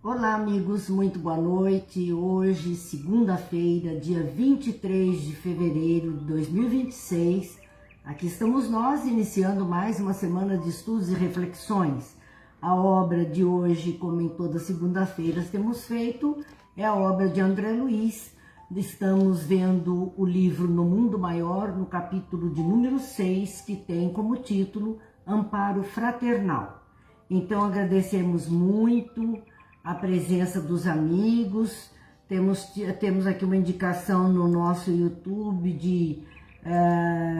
Olá, amigos, muito boa noite. Hoje, segunda-feira, dia 23 de fevereiro de 2026, aqui estamos nós iniciando mais uma semana de estudos e reflexões. A obra de hoje, como em toda segunda-feira temos feito, é a obra de André Luiz. Estamos vendo o livro No Mundo Maior, no capítulo de número 6, que tem como título Amparo Fraternal. Então, agradecemos muito a presença dos amigos. Temos aqui uma indicação no nosso YouTube de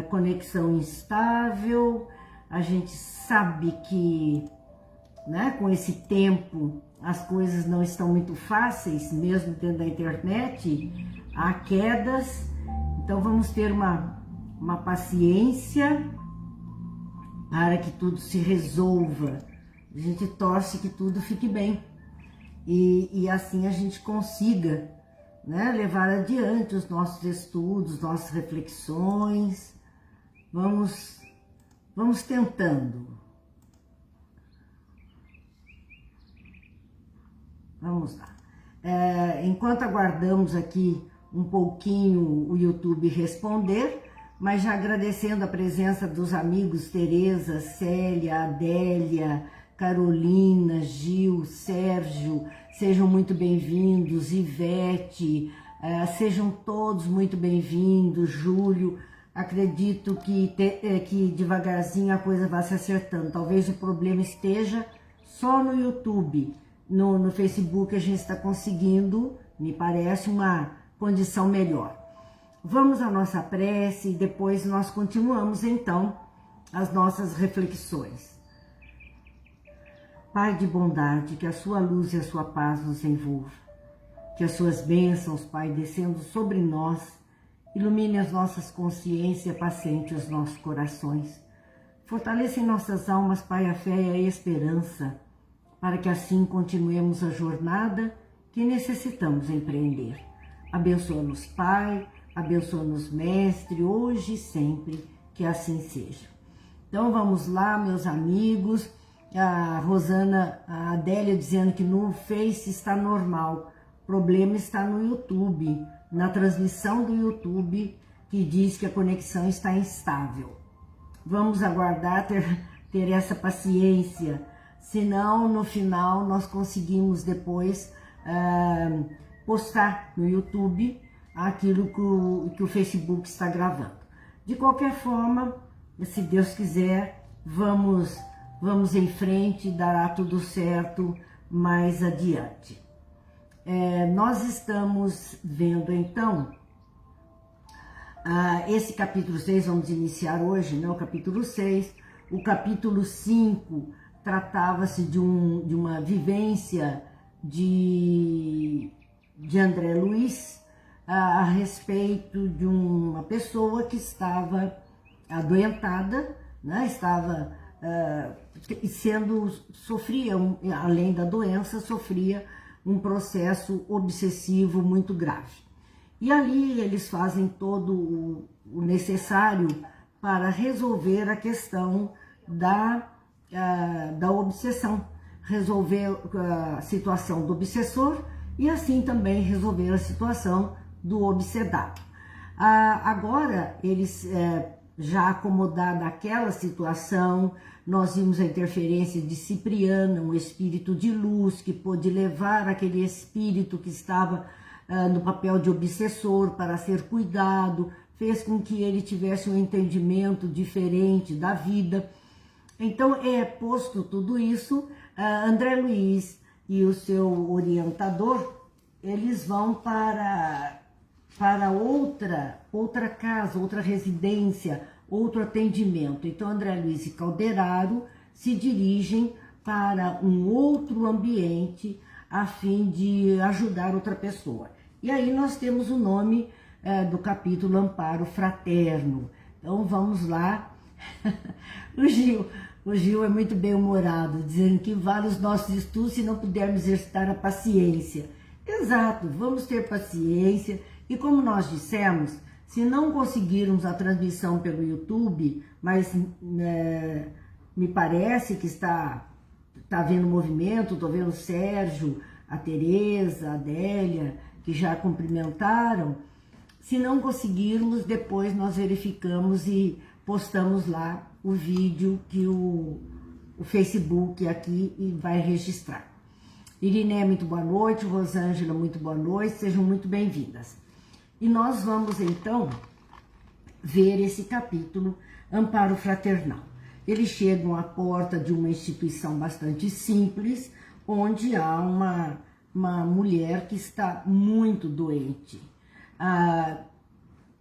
conexão instável. A gente sabe que, né, com esse tempo as coisas não estão muito fáceis, mesmo dentro da internet, há quedas. Então vamos ter uma paciência para que tudo se resolva. A gente torce que tudo fique bem. E assim a gente consiga, né, levar adiante os nossos estudos, nossas reflexões. Vamos tentando. Vamos lá. Enquanto aguardamos aqui um pouquinho o YouTube responder, mas já agradecendo a presença dos amigos Tereza, Célia, Adélia, Carolina, Gil, Sérgio, sejam muito bem-vindos, Ivete, sejam todos muito bem-vindos, Júlio. Acredito que devagarzinho a coisa vai se acertando. Talvez o problema esteja só no YouTube. No Facebook a gente está conseguindo, me parece, uma condição melhor. Vamos à nossa prece e depois nós continuamos então as nossas reflexões. Pai de bondade, que a sua luz e a sua paz nos envolvam. Que as suas bênçãos, Pai, descendo sobre nós, ilumine as nossas consciências e apacente os nossos corações. Fortaleça em nossas almas, Pai, a fé e a esperança, para que assim continuemos a jornada que necessitamos empreender. Abençoa-nos, Pai, abençoa-nos, Mestre, hoje e sempre, que assim seja. Então vamos lá, meus amigos. A Rosana, a Adélia dizendo que no Face está normal, o problema está no YouTube, na transmissão do YouTube, que diz que a conexão está instável. Vamos aguardar, ter essa paciência, senão no final nós conseguimos depois postar no YouTube aquilo que o Facebook está gravando. De qualquer forma, se Deus quiser, vamos em frente, dará tudo certo mais adiante. Nós estamos vendo então esse capítulo 6, vamos iniciar hoje, né, o capítulo 6. O capítulo 5 tratava-se de uma vivência de André Luiz a respeito de uma pessoa que estava adoentada, né, sofria, além da doença, sofria um processo obsessivo muito grave. E ali eles fazem todo o necessário para resolver a questão da obsessão, resolver a situação do obsessor e assim também resolver a situação do obsedado. Agora, eles já acomodados naquela situação, nós vimos a interferência de Cipriana, um espírito de luz que pôde levar aquele espírito que estava no papel de obsessor para ser cuidado, fez com que ele tivesse um entendimento diferente da vida. Então, posto tudo isso, André Luiz e o seu orientador, eles vão para outra casa, outra residência, outro atendimento. Então, André Luiz e Calderaro se dirigem para um outro ambiente a fim de ajudar outra pessoa. E aí nós temos o nome do capítulo Amparo Fraterno. Então, vamos lá. O Gil é muito bem-humorado, dizendo que vale os nossos estudos se não pudermos exercitar a paciência. Exato, vamos ter paciência. E como nós dissemos, se não conseguirmos a transmissão pelo YouTube, mas me parece que está havendo movimento, estou vendo o Sérgio, a Tereza, a Adélia, que já cumprimentaram. Se não conseguirmos, depois nós verificamos e postamos lá o vídeo que o Facebook aqui vai registrar. Iriné, muito boa noite. Rosângela, muito boa noite. Sejam muito bem-vindas. E nós vamos, então, ver esse capítulo, Amparo Fraternal. Eles chegam à porta de uma instituição bastante simples, onde há uma mulher que está muito doente.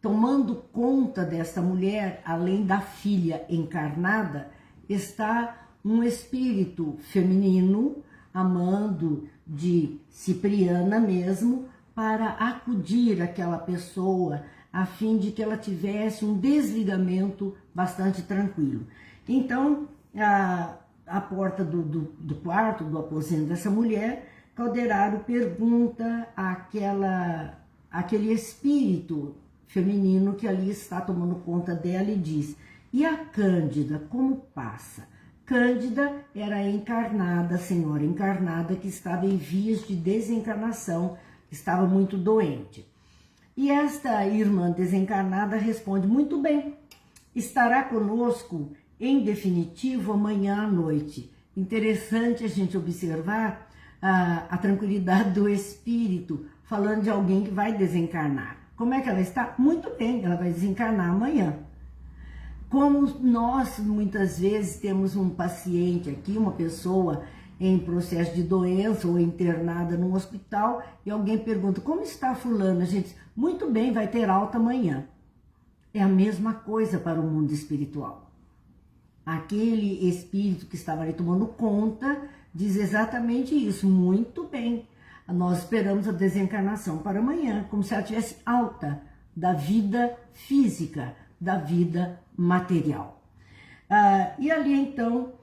Tomando conta dessa mulher, além da filha encarnada, está um espírito feminino, amando de Cipriana mesmo, para acudir aquela pessoa, a fim de que ela tivesse um desligamento bastante tranquilo. Então, a porta do quarto, do aposento dessa mulher, Calderaro pergunta àquele espírito feminino que ali está tomando conta dela e diz: e a Cândida, como passa? Cândida era a encarnada, a senhora encarnada que estava em vias de desencarnação, estava muito doente. E esta irmã desencarnada responde: muito bem, estará conosco em definitivo amanhã à noite. Interessante a gente observar a tranquilidade do espírito, falando de alguém que vai desencarnar. Como é que ela está? Muito bem, ela vai desencarnar amanhã. Como nós muitas vezes temos um paciente aqui, uma pessoa em processo de doença ou internada num hospital, e alguém pergunta: como está fulano? A gente diz: muito bem, vai ter alta amanhã. É a mesma coisa para o mundo espiritual. Aquele espírito que estava ali tomando conta diz exatamente isso: muito bem, nós esperamos a desencarnação para amanhã, como se ela tivesse alta da vida física, da vida material. E ali então,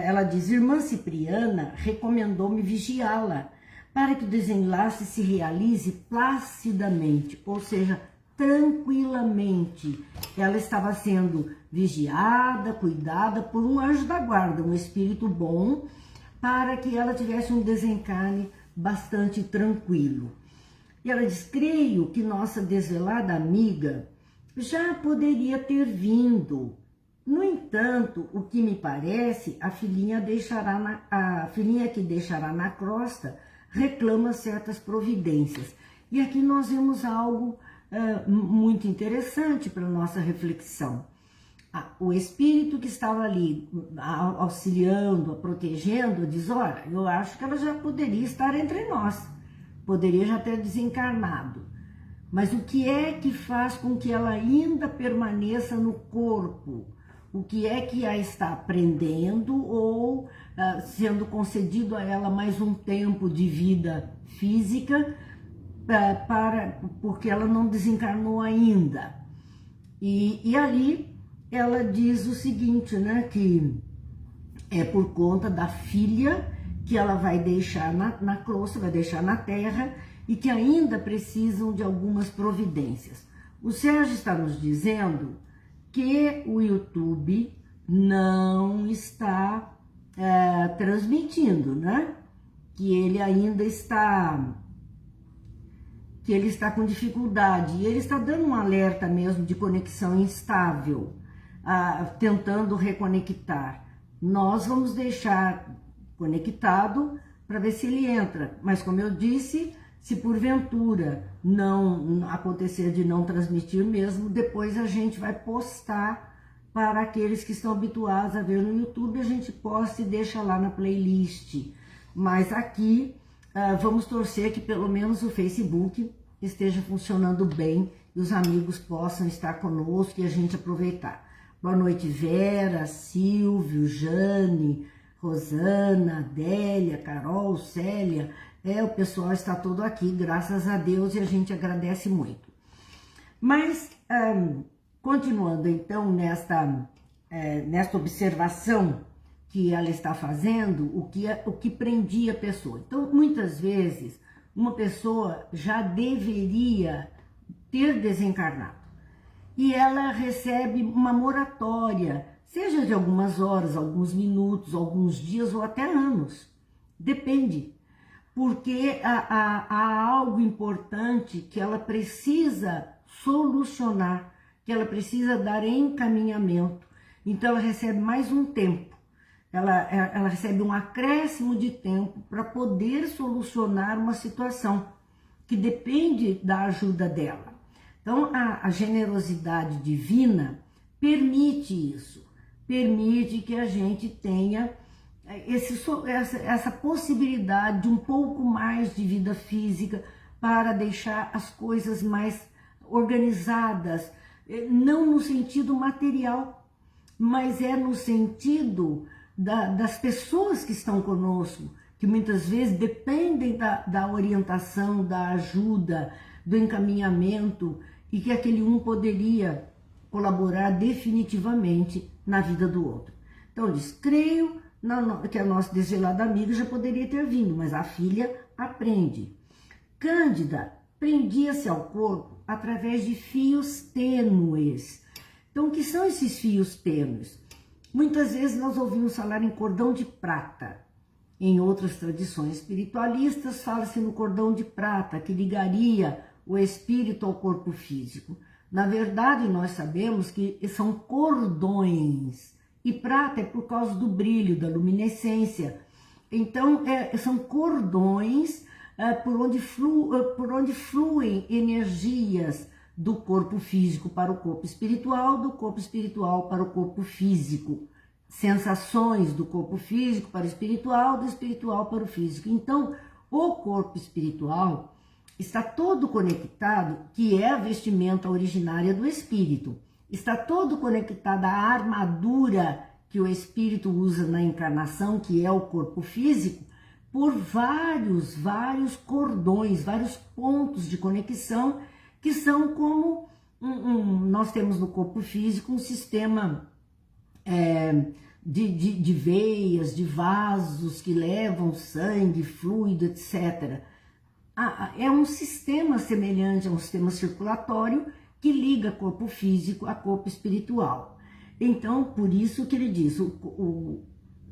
ela diz: irmã Cipriana recomendou-me vigiá-la para que o desenlace se realize placidamente, ou seja, tranquilamente. Ela estava sendo vigiada, cuidada por um anjo da guarda, um espírito bom, para que ela tivesse um desencarne bastante tranquilo. E ela diz: creio que nossa desvelada amiga já poderia ter vindo. No entanto, o que me parece, a filhinha que deixará na crosta reclama certas providências. E aqui nós vemos algo muito interessante para nossa reflexão. O espírito que estava ali auxiliando, protegendo, diz: olha, eu acho que ela já poderia estar entre nós, poderia já ter desencarnado. Mas o que é que faz com que ela ainda permaneça no corpo? O que é que a está prendendo ou sendo concedido a ela mais um tempo de vida física, porque ela não desencarnou ainda? E ali ela diz o seguinte, né, que é por conta da filha que ela vai deixar na crosta, vai deixar na terra, e que ainda precisam de algumas providências. O Sérgio está nos dizendo que o YouTube não está transmitindo, né? Que ele ainda está com dificuldade, e ele está dando um alerta mesmo de conexão instável, tentando reconectar. Nós vamos deixar conectado para ver se ele entra, mas como eu disse, se porventura não acontecer de não transmitir mesmo, depois a gente vai postar para aqueles que estão habituados a ver no YouTube, a gente posta e deixa lá na playlist. Mas aqui vamos torcer que pelo menos o Facebook esteja funcionando bem e os amigos possam estar conosco e a gente aproveitar. Boa noite, Vera, Silvio, Jane, Rosana, Adélia, Carol, Célia. O pessoal está todo aqui, graças a Deus, e a gente agradece muito. Mas, continuando então nesta observação que ela está fazendo, o que prendia a pessoa. Então, muitas vezes, uma pessoa já deveria ter desencarnado e ela recebe uma moratória, seja de algumas horas, alguns minutos, alguns dias ou até anos, depende. porque há algo importante que ela precisa solucionar, que ela precisa dar encaminhamento. Então ela recebe mais um tempo, ela recebe um acréscimo de tempo para poder solucionar uma situação que depende da ajuda dela. Então a generosidade divina permite isso, permite que a gente tenha essa possibilidade de um pouco mais de vida física para deixar as coisas mais organizadas, não no sentido material, mas no sentido das pessoas que estão conosco, que muitas vezes dependem da orientação, da ajuda, do encaminhamento, e que aquele um poderia colaborar definitivamente na vida do outro. Então diz, creio que a nossa desvelada amiga já poderia ter vindo, mas a filha aprende. Cândida prendia-se ao corpo através de fios tênues. Então, o que são esses fios tênues? Muitas vezes nós ouvimos falar em cordão de prata. Em outras tradições espiritualistas, fala-se no cordão de prata, que ligaria o espírito ao corpo físico. Na verdade, nós sabemos que são cordões. E prata é por causa do brilho, da luminescência. Então, são cordões por onde fluem energias do corpo físico para o corpo espiritual, do corpo espiritual para o corpo físico. Sensações do corpo físico para o espiritual, do espiritual para o físico. Então, o corpo espiritual está todo conectado, que é a vestimenta originária do espírito. Está todo conectado à armadura que o espírito usa na encarnação, que é o corpo físico, por vários cordões, vários pontos de conexão, que são como nós temos no corpo físico um sistema de veias, de vasos que levam sangue, fluido, etc. É um sistema semelhante a um sistema circulatório que liga corpo físico a corpo espiritual. Então, por isso que ele diz, o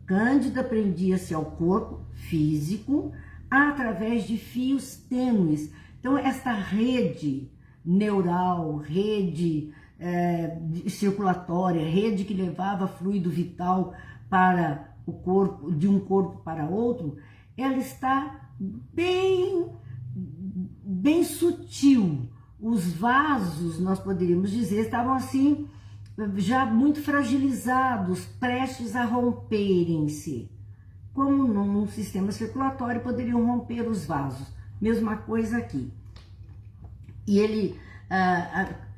Cândida prendia-se ao corpo físico através de fios tênues. Então, esta rede neural, rede circulatória, rede que levava fluido vital para o corpo, de um corpo para outro, ela está bem sutil. Os vasos, nós poderíamos dizer, estavam assim, já muito fragilizados, prestes a romperem-se. Como num sistema circulatório poderiam romper os vasos. Mesma coisa aqui. E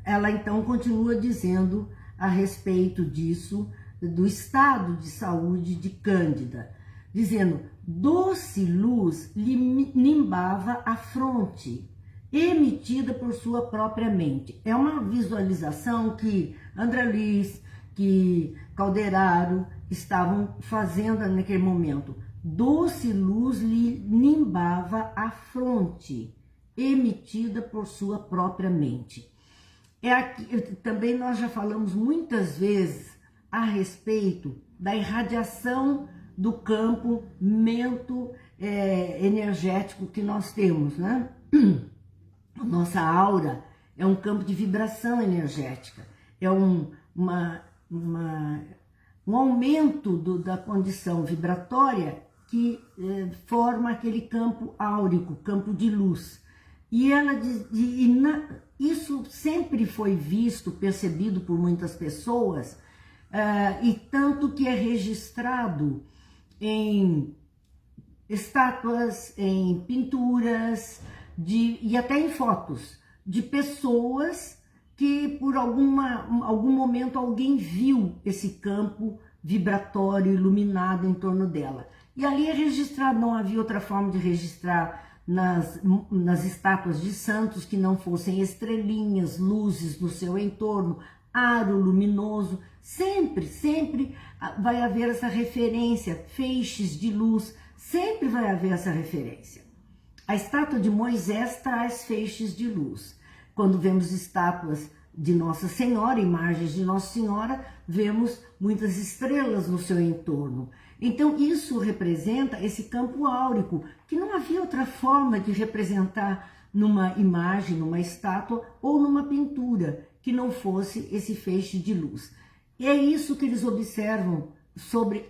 ela então continua dizendo a respeito disso, do estado de saúde de Cândida, dizendo, doce luz lhe nimbava a fronte, emitida por sua própria mente. É uma visualização que André Luiz, que Calderaro estavam fazendo naquele momento. Doce luz lhe nimbava a fronte, emitida por sua própria mente. Também nós já falamos muitas vezes a respeito da irradiação do campo energético que nós temos, né? Nossa aura é um campo de vibração energética, é um aumento da condição vibratória que forma aquele campo áurico, campo de luz. E isso sempre foi visto, percebido por muitas pessoas, e tanto que é registrado em estátuas, em pinturas, e até em fotos de pessoas que por algum momento alguém viu esse campo vibratório iluminado em torno dela. E ali é registrado, não havia outra forma de registrar nas estátuas de santos que não fossem estrelinhas, luzes no seu entorno, aro luminoso. Sempre vai haver essa referência, feixes de luz, sempre vai haver essa referência. A estátua de Moisés traz feixes de luz. Quando vemos estátuas de Nossa Senhora, imagens de Nossa Senhora, vemos muitas estrelas no seu entorno. Então isso representa esse campo áurico, que não havia outra forma de representar numa imagem, numa estátua ou numa pintura, que não fosse esse feixe de luz. E é isso que eles observam sobre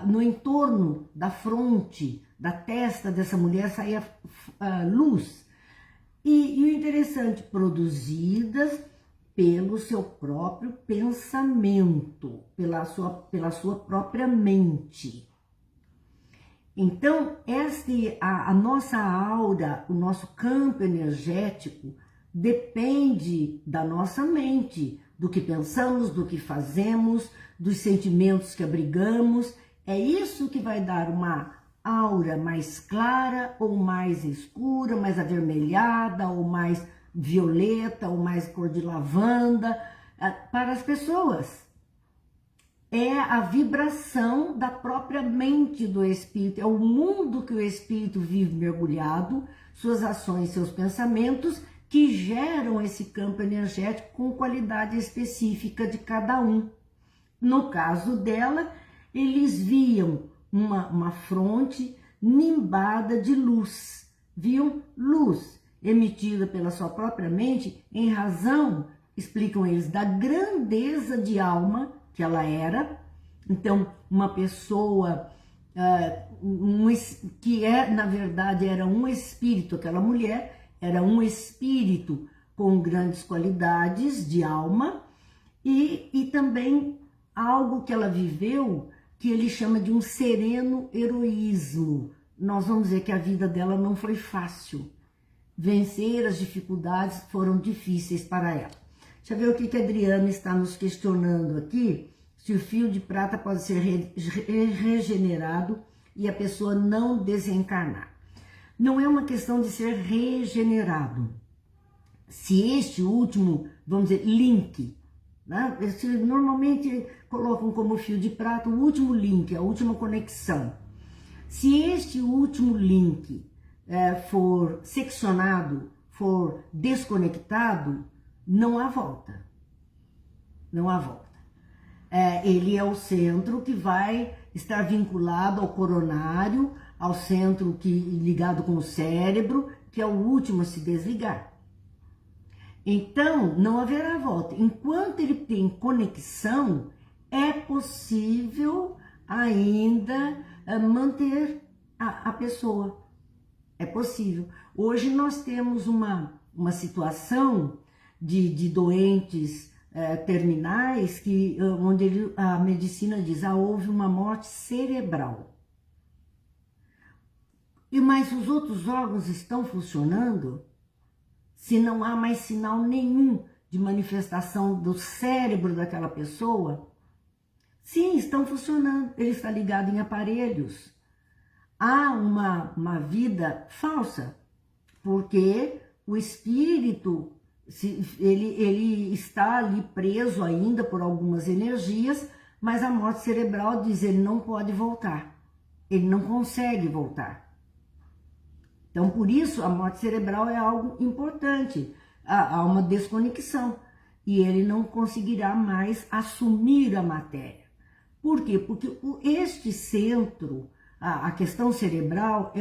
no entorno da fronte, da testa dessa mulher, saía luz. E o interessante, produzidas pelo seu próprio pensamento, pela sua própria mente. Então, a nossa aura, o nosso campo energético, depende da nossa mente, do que pensamos, do que fazemos, dos sentimentos que abrigamos. É isso que vai dar uma aura mais clara ou mais escura, mais avermelhada ou mais violeta ou mais cor de lavanda para as pessoas. É a vibração da própria mente do espírito, é o mundo que o espírito vive mergulhado, suas ações, seus pensamentos, que geram esse campo energético com qualidade específica de cada um. No caso dela, eles viam uma fronte nimbada de luz, viam luz emitida pela sua própria mente em razão, explicam eles, da grandeza de alma que ela era. Então, uma pessoa que na verdade era um espírito, aquela mulher era um espírito com grandes qualidades de alma e também algo que ela viveu que ele chama de um sereno heroísmo. Nós vamos dizer que a vida dela não foi fácil. Vencer as dificuldades foram difíceis para ela. Deixa eu ver o que a Adriana está nos questionando aqui. Se o fio de prata pode ser regenerado e a pessoa não desencarnar. Não é uma questão de ser regenerado. Se este último, vamos dizer, link, né? Normalmente colocam como fio de prata o último link, a última conexão. Se este último link for seccionado, for desconectado, não há volta. Não há volta. Ele é o centro que vai estar vinculado ao coronário, ao centro ligado com o cérebro, que é o último a se desligar. Então, não haverá volta. Enquanto ele tem conexão, é possível ainda manter a pessoa. É possível. Hoje nós temos uma situação de doentes terminais onde a medicina diz houve uma morte cerebral. Mas os outros órgãos estão funcionando? Se não há mais sinal nenhum de manifestação do cérebro daquela pessoa? Sim, estão funcionando. Ele está ligado em aparelhos. Há uma vida falsa, porque o espírito, ele está ali preso ainda por algumas energias, mas a morte cerebral diz ele não pode voltar. Ele não consegue voltar. Então, por isso, a morte cerebral é algo importante. Há uma desconexão e ele não conseguirá mais assumir a matéria. Por quê? Porque este centro, a questão cerebral, é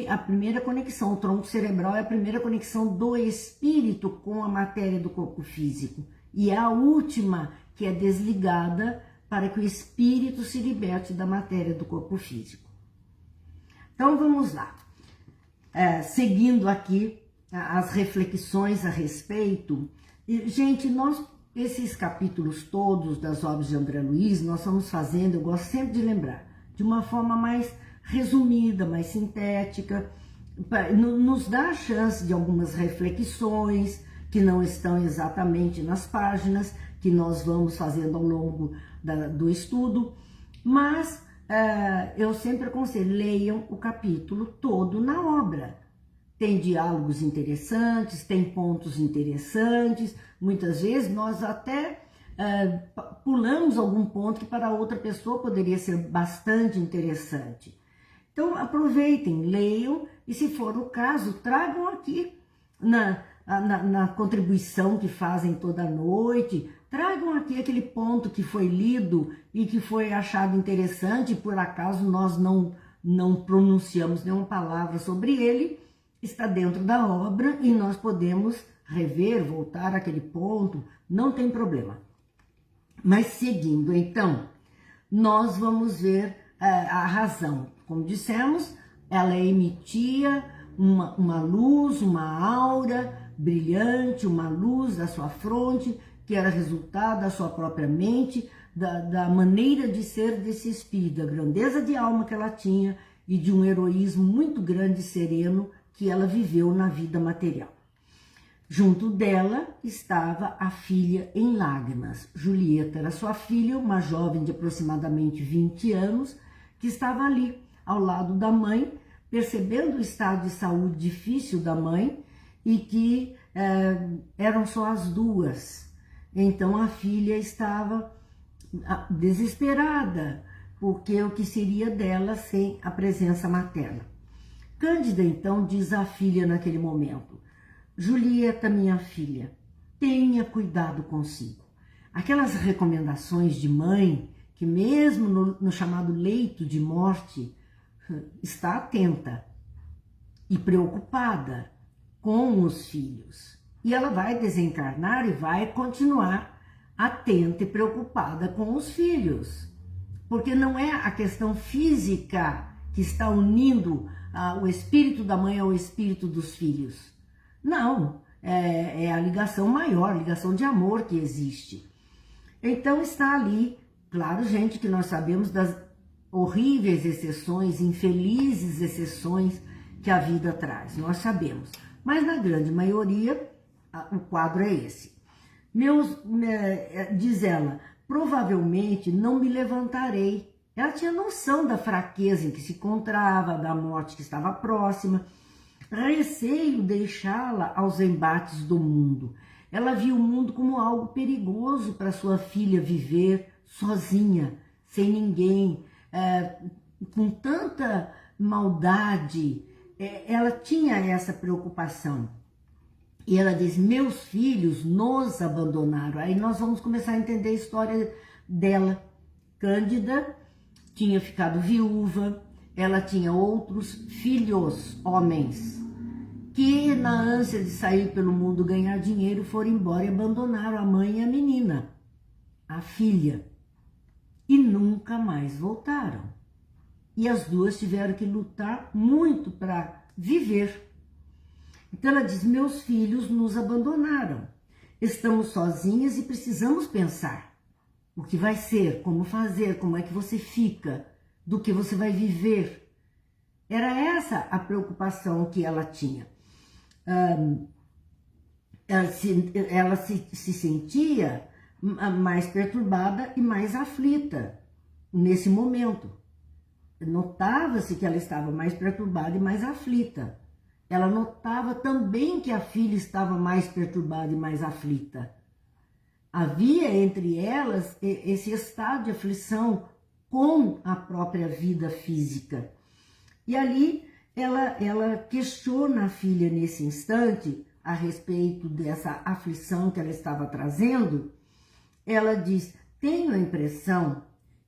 a primeira conexão. O tronco cerebral é a primeira conexão do espírito com a matéria do corpo físico. E é a última que é desligada para que o espírito se liberte da matéria do corpo físico. Então, vamos lá. Seguindo aqui as reflexões a respeito. E, gente, esses capítulos todos das obras de André Luiz, nós estamos fazendo, eu gosto sempre de lembrar, de uma forma mais resumida, mais sintética, nos dá a chance de algumas reflexões que não estão exatamente nas páginas, que nós vamos fazendo ao longo do estudo, mas eu sempre aconselho, leiam o capítulo todo na obra. Tem diálogos interessantes, tem pontos interessantes, muitas vezes nós até pulamos algum ponto que para outra pessoa poderia ser bastante interessante. Então aproveitem, leiam e se for o caso, tragam aqui na contribuição que fazem toda noite. Tragam aqui aquele ponto que foi lido e que foi achado interessante, por acaso nós não pronunciamos nenhuma palavra sobre ele, está dentro da obra e nós podemos rever, voltar àquele ponto, não tem problema. Mas seguindo, então, nós vamos ver a razão. Como dissemos, ela emitia uma luz, uma aura brilhante, uma luz da sua fronte, que era resultado da sua própria mente, da maneira de ser desse espírito, da grandeza de alma que ela tinha e de um heroísmo muito grande e sereno que ela viveu na vida material. Junto dela estava a filha em lágrimas. Julieta era sua filha, uma jovem de aproximadamente 20 anos, que estava ali, ao lado da mãe, percebendo o estado de saúde difícil da mãe e que eram só as duas. Então a filha estava desesperada, porque o que seria dela sem a presença materna. Cândida então diz à filha naquele momento: Julieta, minha filha, tenha cuidado consigo. Aquelas recomendações de mãe, que mesmo no chamado leito de morte, está atenta e preocupada com os filhos. E ela vai desencarnar e vai continuar atenta e preocupada com os filhos. Porque não é a questão física que está unindo o espírito da mãe ao espírito dos filhos. Não, é a ligação maior, a ligação de amor que existe. Então está ali, claro, gente, que nós sabemos das horríveis exceções, infelizes exceções que a vida traz, nós sabemos. Mas na grande maioria, o quadro é esse. Diz ela, provavelmente não me levantarei. Ela tinha noção da fraqueza em que se encontrava, da morte que estava próxima. Receio deixá-la aos embates do mundo. Ela viu o mundo como algo perigoso para sua filha viver sozinha, sem ninguém, com tanta maldade. Ela tinha essa preocupação. E ela diz, meus filhos nos abandonaram. Aí nós vamos começar a entender a história dela. Cândida tinha ficado viúva, ela tinha outros filhos, homens, que na ânsia de sair pelo mundo ganhar dinheiro foram embora e abandonaram a mãe e a menina, a filha, e nunca mais voltaram. E as duas tiveram que lutar muito para viver. Então ela diz, meus filhos nos abandonaram, estamos sozinhas e precisamos pensar o que vai ser, como fazer, como é que você fica, do que você vai viver. Era essa a preocupação que ela tinha. Ela se sentia mais perturbada e mais aflita nesse momento. Notava-se que ela estava mais perturbada e mais aflita. Ela notava também que a filha estava mais perturbada e mais aflita. Havia entre elas esse estado de aflição com a própria vida física. E ali ela questiona a filha nesse instante a respeito dessa aflição que ela estava trazendo. Ela diz, tenho a impressão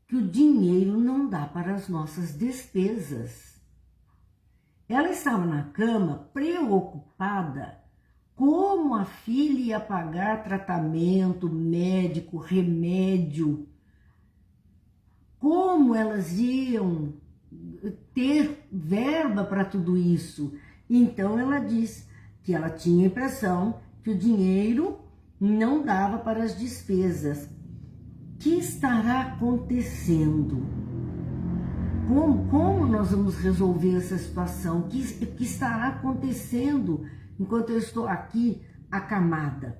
que o dinheiro não dá para as nossas despesas. Ela estava na cama preocupada como a filha ia pagar tratamento médico, remédio, como elas iam ter verba para tudo isso. Então ela diz que ela tinha a impressão que o dinheiro não dava para as despesas. O que estará acontecendo? Como nós vamos resolver essa situação? O que estará acontecendo enquanto eu estou aqui acamada?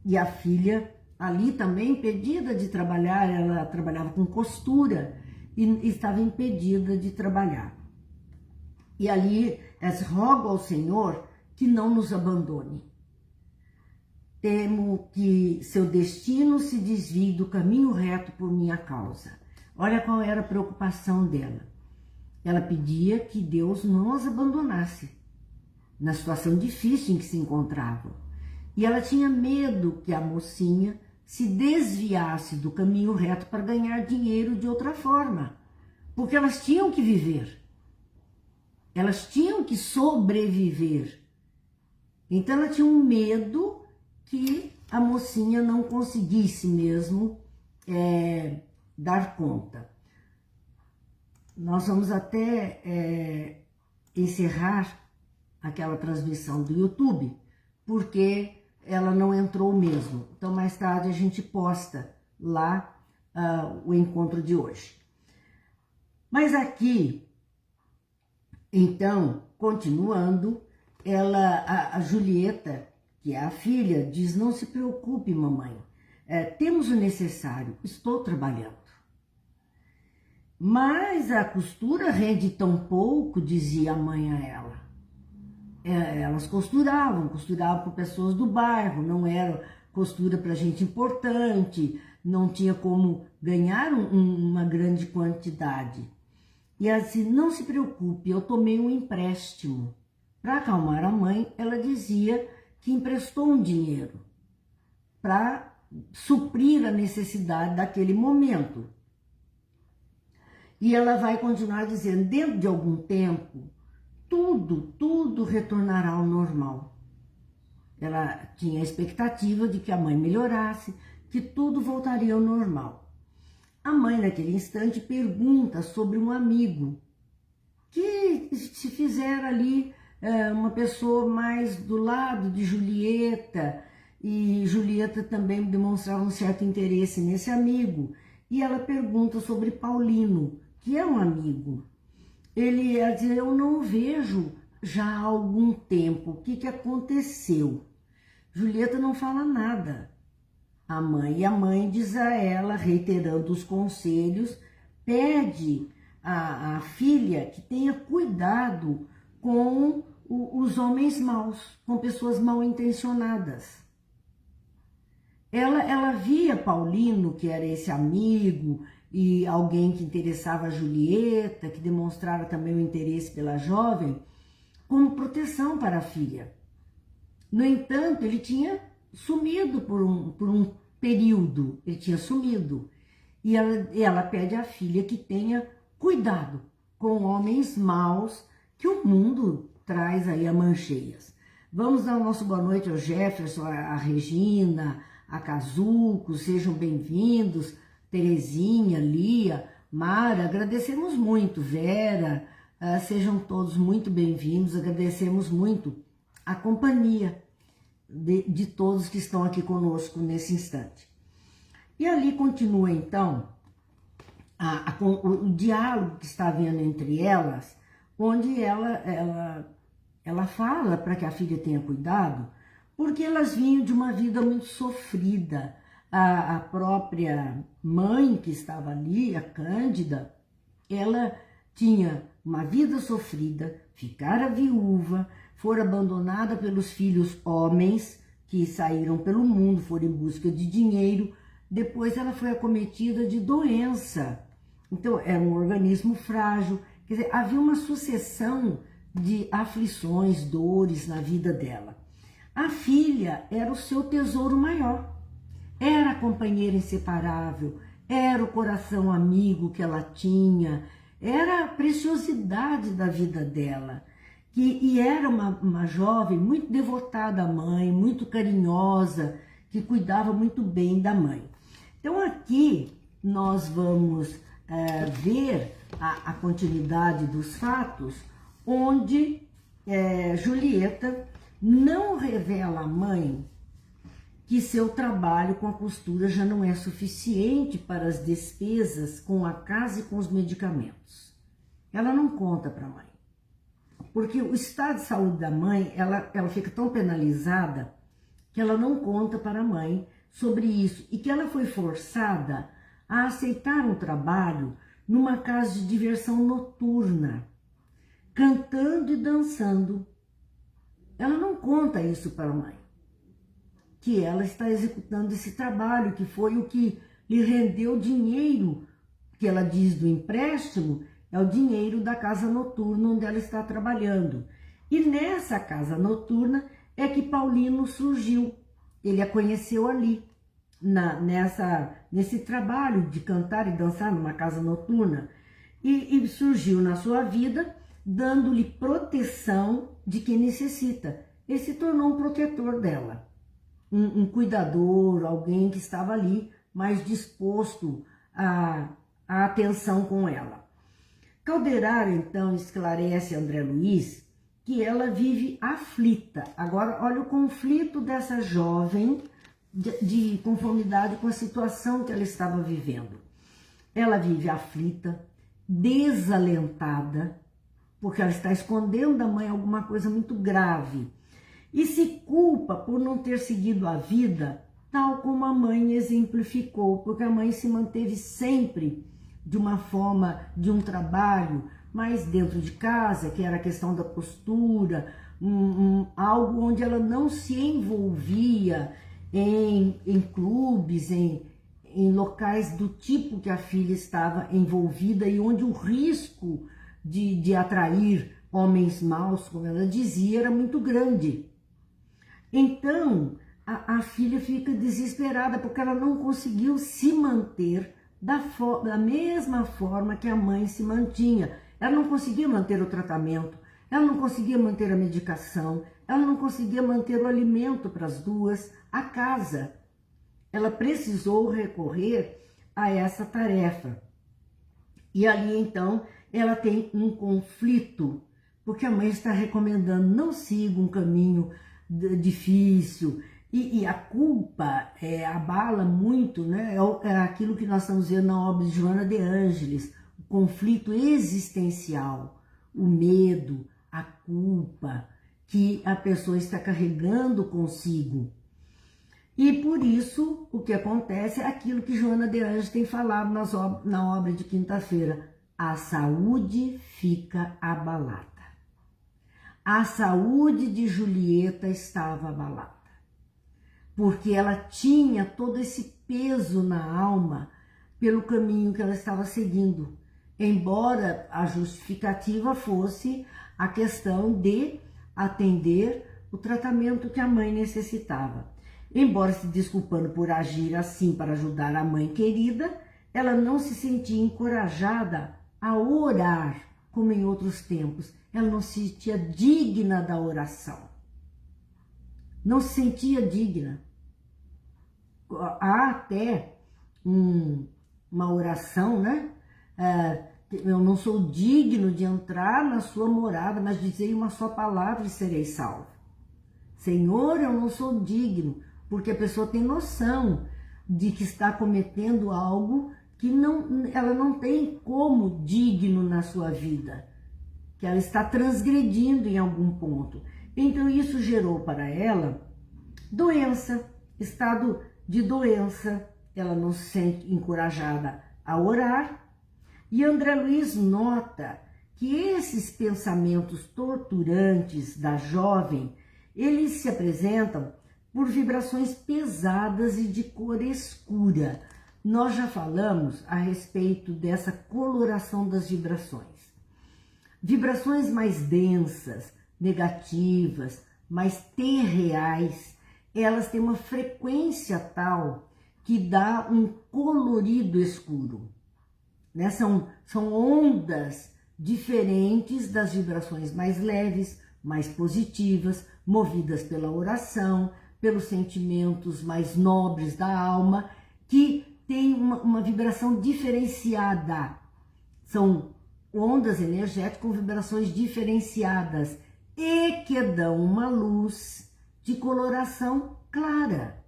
E a filha ali também impedida de trabalhar, ela trabalhava com costura e estava impedida de trabalhar. E ali rogo ao Senhor que não nos abandone. Temo que seu destino se desvie do caminho reto por minha causa. Olha qual era a preocupação dela. Ela pedia que Deus não as abandonasse na situação difícil em que se encontravam. E ela tinha medo que a mocinha se desviasse do caminho reto para ganhar dinheiro de outra forma, porque elas tinham que viver, elas tinham que sobreviver. Então ela tinha um medo que a mocinha não conseguisse mesmo dar conta. Nós vamos até encerrar aquela transmissão do YouTube, porque ela não entrou mesmo. Então, mais tarde a gente posta lá o encontro de hoje. Mas aqui, então, continuando, a Julieta, que é a filha, diz: não se preocupe, mamãe, temos o necessário, estou trabalhando. Mas a costura rende tão pouco, dizia a mãe a ela. Elas costuravam por pessoas do bairro, não era costura para gente importante, não tinha como ganhar uma grande quantidade. E ela disse: não se preocupe, eu tomei um empréstimo. Para acalmar a mãe, ela dizia que emprestou um dinheiro para suprir a necessidade daquele momento. E ela vai continuar dizendo: dentro de algum tempo, tudo retornará ao normal. Ela tinha a expectativa de que a mãe melhorasse, que tudo voltaria ao normal. A mãe, naquele instante, pergunta sobre um amigo que se fizera ali uma pessoa mais do lado de Julieta, e Julieta também demonstrava um certo interesse nesse amigo. E ela pergunta sobre Paulino, que é um amigo. Ela diz: eu não o vejo já há algum tempo, o que aconteceu? Julieta não fala nada. A mãe diz a ela, reiterando os conselhos, pede à filha que tenha cuidado com os homens maus, com pessoas mal intencionadas. Ela via Paulino, que era esse amigo, e alguém que interessava a Julieta, que demonstrava também o interesse pela jovem, como proteção para a filha. No entanto, ele tinha sumido por um período, ele tinha sumido. E ela pede à filha que tenha cuidado com homens maus que o mundo traz aí a mancheias. Vamos dar o nosso boa noite ao Jefferson, a Regina, a Cazuco, sejam bem-vindos. Terezinha, Lia, Mara, agradecemos muito. Vera, sejam todos muito bem-vindos. Agradecemos muito a companhia de todos que estão aqui conosco nesse instante. E ali continua então o diálogo que está havendo entre elas, onde ela fala para que a filha tenha cuidado, porque elas vinham de uma vida muito sofrida. A própria mãe que estava ali, a Cândida, ela tinha uma vida sofrida, ficara viúva, foi abandonada pelos filhos homens que saíram pelo mundo, foram em busca de dinheiro. Depois ela foi acometida de doença. Então, era um organismo frágil. Quer dizer, havia uma sucessão de aflições, dores na vida dela. A filha era o seu tesouro maior. Era a companheira inseparável, era o coração amigo que ela tinha, era a preciosidade da vida dela. E era uma jovem muito devotada à mãe, muito carinhosa, que cuidava muito bem da mãe. Então aqui nós vamos ver a continuidade dos fatos, onde Julieta não revela à mãe que seu trabalho com a costura já não é suficiente para as despesas com a casa e com os medicamentos. Ela não conta para a mãe, porque o estado de saúde da mãe, ela fica tão penalizada que ela não conta para a mãe sobre isso, e que ela foi forçada a aceitar um trabalho numa casa de diversão noturna, cantando e dançando. Ela não conta isso para a mãe, que ela está executando esse trabalho, que foi o que lhe rendeu dinheiro, que ela diz do empréstimo, é o dinheiro da casa noturna onde ela está trabalhando. E nessa casa noturna é que Paulino surgiu. ele a conheceu ali, nesse trabalho de cantar e dançar numa casa noturna, e surgiu na sua vida, dando-lhe proteção de quem necessita. Ele se tornou um protetor dela, um cuidador, alguém que estava ali mais disposto à atenção com ela. Calderaro, então, esclarece a André Luiz que ela vive aflita. Agora, olha o conflito dessa jovem de conformidade com a situação que ela estava vivendo. Ela vive aflita, desalentada, porque ela está escondendo da mãe alguma coisa muito grave, e se culpa por não ter seguido a vida tal como a mãe exemplificou, porque a mãe se manteve sempre de uma forma, de um trabalho mais dentro de casa, que era a questão da postura, algo onde ela não se envolvia em clubes, em locais do tipo que a filha estava envolvida e onde o risco de atrair homens maus, como ela dizia, era muito grande. Então, a filha fica desesperada porque ela não conseguiu se manter da mesma forma que a mãe se mantinha. Ela não conseguia manter o tratamento, ela não conseguia manter a medicação, ela não conseguia manter o alimento para as duas, a casa. Ela precisou recorrer a essa tarefa. E ali, então, ela tem um conflito, porque a mãe está recomendando, não siga um caminho difícil, e a culpa abala muito, né? É aquilo que nós estamos vendo na obra de Joana de Ângeles, o conflito existencial, o medo, a culpa que a pessoa está carregando consigo. E por isso, o que acontece é aquilo que Joana de Ângeles tem falado na obra de quinta-feira, a saúde fica abalada. A saúde de Julieta estava abalada, porque ela tinha todo esse peso na alma pelo caminho que ela estava seguindo, embora a justificativa fosse a questão de atender o tratamento que a mãe necessitava. Embora se desculpando por agir assim para ajudar a mãe querida, ela não se sentia encorajada a orar como em outros tempos. Ela não se sentia digna da oração. Não se sentia digna. Há até uma oração, né? Eu não sou digno de entrar na sua morada, mas dizei uma só palavra e serei salvo. Senhor, eu não sou digno, porque a pessoa tem noção de que está cometendo algo que ela não tem como digno na sua vida, que ela está transgredindo em algum ponto. Então isso gerou para ela doença, estado de doença, ela não se sente encorajada a orar. E André Luiz nota que esses pensamentos torturantes da jovem, eles se apresentam por vibrações pesadas e de cor escura. Nós já falamos a respeito dessa coloração das vibrações. Vibrações mais densas, negativas, mais terreais, elas têm uma frequência tal que dá um colorido escuro. Né? São ondas diferentes das vibrações mais leves, mais positivas, movidas pela oração, pelos sentimentos mais nobres da alma, que tem uma vibração diferenciada. São ondas energéticas com vibrações diferenciadas e que dão uma luz de coloração clara.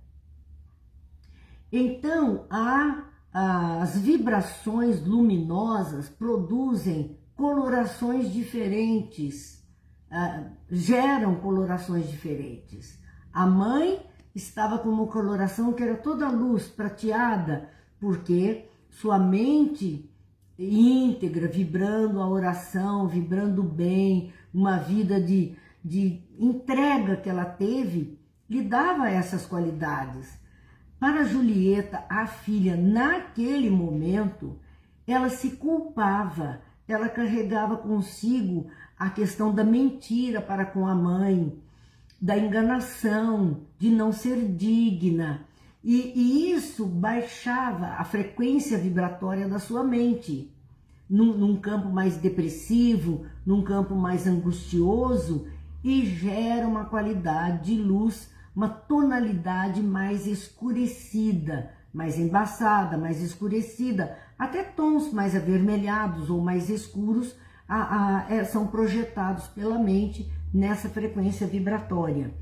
Então, as vibrações luminosas produzem colorações diferentes, geram colorações diferentes. A mãe estava com uma coloração que era toda luz, prateada, porque sua mente íntegra, vibrando a oração, vibrando bem, uma vida de entrega que ela teve, lhe dava essas qualidades. Para Julieta, a filha, naquele momento, ela se culpava, ela carregava consigo a questão da mentira para com a mãe, da enganação, de não ser digna. E isso baixava a frequência vibratória da sua mente. Num campo mais depressivo, num campo mais angustioso, e gera uma qualidade de luz, uma tonalidade mais escurecida, mais embaçada, mais escurecida, até tons mais avermelhados ou mais escuros são projetados pela mente nessa frequência vibratória.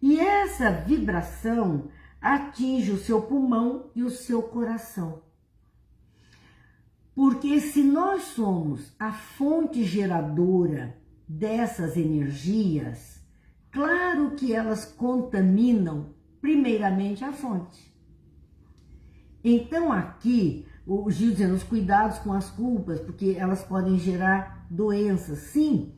E essa vibração atinge o seu pulmão e o seu coração. Porque se nós somos a fonte geradora dessas energias, claro que elas contaminam primeiramente a fonte. Então aqui, o Gil dizendo, os cuidados com as culpas, porque elas podem gerar doenças. Sim,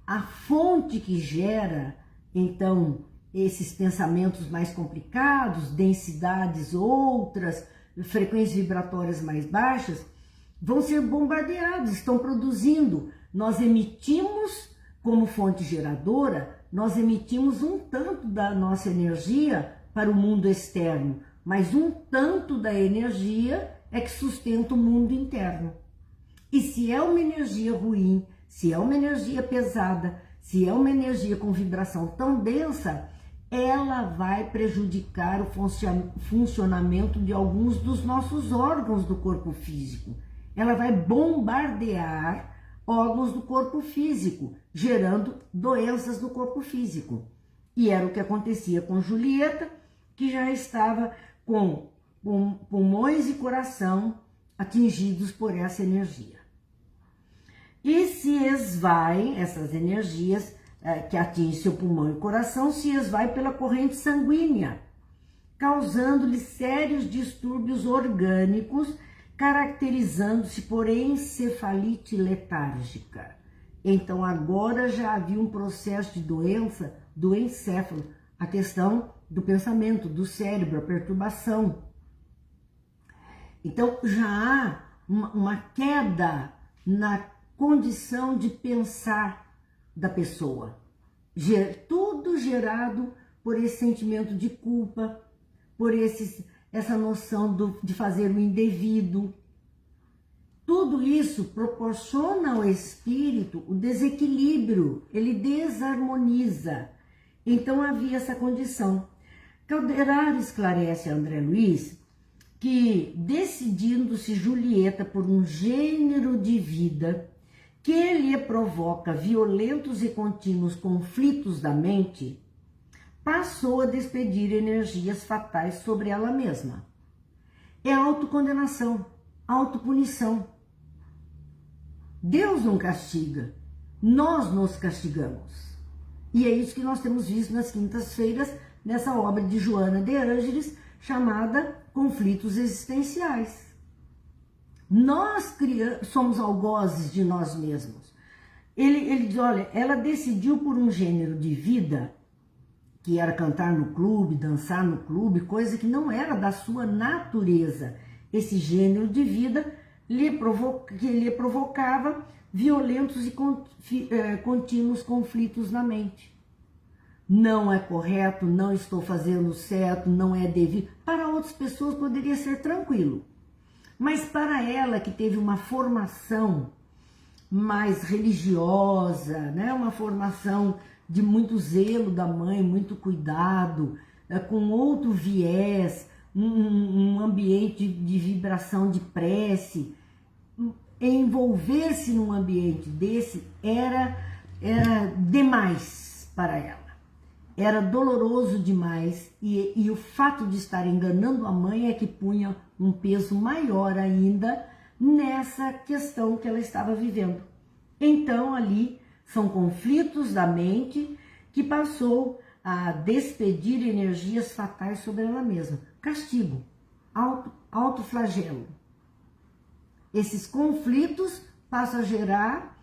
a fonte que gera, então, esses pensamentos mais complicados, densidades outras, frequências vibratórias mais baixas, vão ser bombardeados, estão produzindo. Nós emitimos, como fonte geradora, nós emitimos um tanto da nossa energia para o mundo externo, mas um tanto da energia é que sustenta o mundo interno. E se é uma energia ruim, se é uma energia pesada, se é uma energia com vibração tão densa, ela vai prejudicar o funcionamento de alguns dos nossos órgãos do corpo físico. Ela vai bombardear órgãos do corpo físico, gerando doenças no corpo físico. E era o que acontecia com Julieta, que já estava com pulmões e coração atingidos por essa energia. E se esvai, essas energias que atingem seu pulmão e coração, se esvai pela corrente sanguínea, causando-lhe sérios distúrbios orgânicos, caracterizando-se por encefalite letárgica. Então agora já havia um processo de doença do encéfalo, a questão do pensamento, do cérebro, a perturbação. Então já há uma queda na condição de pensar da pessoa. Tudo gerado por esse sentimento de culpa, por essa noção de fazer o indevido. Tudo isso proporciona ao espírito o desequilíbrio, ele desarmoniza. Então havia essa condição. Calderaro esclarece a André Luiz que, decidindo-se Julieta por um gênero de vida que lhe provoca violentos e contínuos conflitos da mente, passou a despedir energias fatais sobre ela mesma. É autocondenação, autopunição. Deus não castiga, nós nos castigamos. E é isso que nós temos visto nas quintas-feiras, nessa obra de Joana de Ângeles, chamada Conflitos Existenciais. Nós somos algozes de nós mesmos. Ele diz, olha, ela decidiu por um gênero de vida, que era cantar no clube, dançar no clube, coisa que não era da sua natureza. Esse gênero de vida que lhe provocava violentos e contínuos conflitos na mente. Não é correto, não estou fazendo certo, não é devido. Para outras pessoas poderia ser tranquilo. Mas para ela, que teve uma formação mais religiosa, né? Uma formação de muito zelo da mãe, muito cuidado, com outro viés, um ambiente de vibração, de prece, envolver-se num ambiente desse era demais para ela. Era doloroso demais e o fato de estar enganando a mãe é que punha um peso maior ainda nessa questão que ela estava vivendo. Então ali são conflitos da mente que passou a despedir energias fatais sobre ela mesma. Castigo, autoflagelo. Esses conflitos passam a gerar